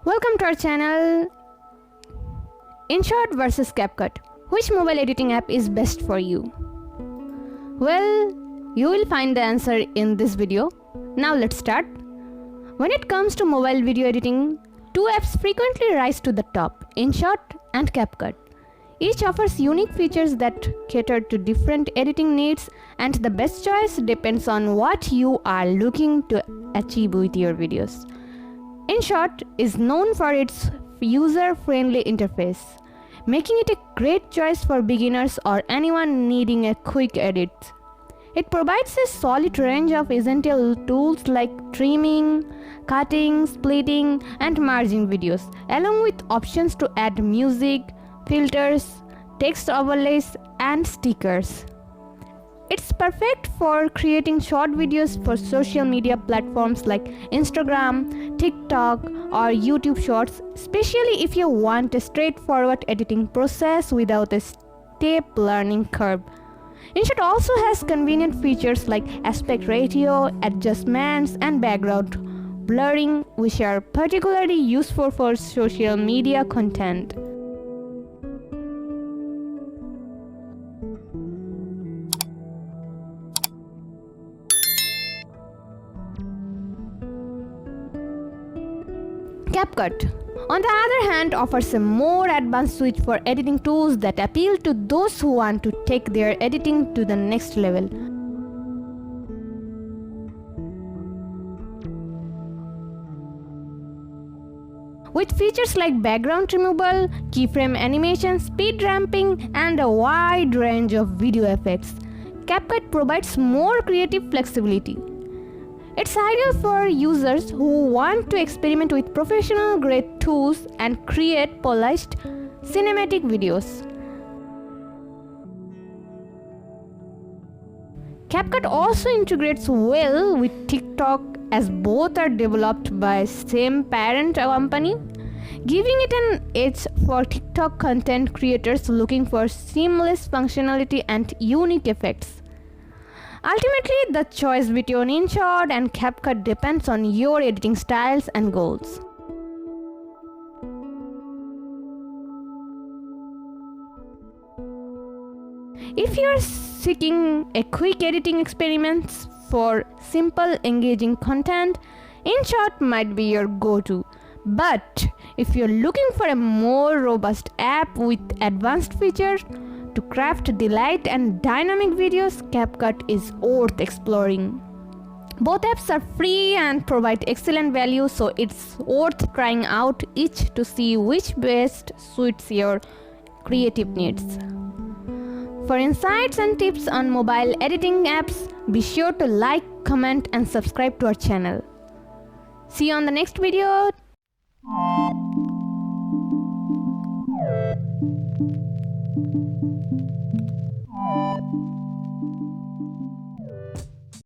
Welcome to our channel. InShot versus CapCut. Which mobile editing app is best for you? Well, you will find the answer in this video. Now let's start. When it comes to mobile video editing, two apps frequently rise to the top, InShot and CapCut. Each offers unique features that cater to different editing needs, and the best choice depends on what you are looking to achieve with your videos. InShot is known for its user-friendly interface, making it a great choice for beginners or anyone needing a quick edit. It provides a solid range of essential tools like trimming, cutting, splitting, and merging videos, along with options to add music, filters, text overlays, and stickers. It's perfect for creating short videos for social media platforms like Instagram, TikTok, or YouTube Shorts, especially if you want a straightforward editing process without a steep learning curve. InShot also has convenient features like aspect ratio, adjustments, and background blurring, which are particularly useful for social media content. CapCut, on the other hand, offers a more advanced suite for editing tools that appeal to those who want to take their editing to the next level. With features like background removal, keyframe animation, speed ramping, and a wide range of video effects, CapCut provides more creative flexibility. It's ideal for users who want to experiment with professional-grade tools and create polished cinematic videos. CapCut also integrates well with TikTok, as both are developed by same parent company, giving it an edge for TikTok content creators looking for seamless functionality and unique effects. Ultimately, the choice between InShot and CapCut depends on your editing styles and goals. If you are seeking a quick editing experiments for simple, engaging content, InShot might be your go-to. But if you're looking for a more robust app with advanced features to craft delight and dynamic videos, CapCut is worth exploring. Both apps are free and provide excellent value, so it's worth trying out each to see which best suits your creative needs. For insights and tips on mobile editing apps, be sure to like, comment, and subscribe to our channel. See you on the next video.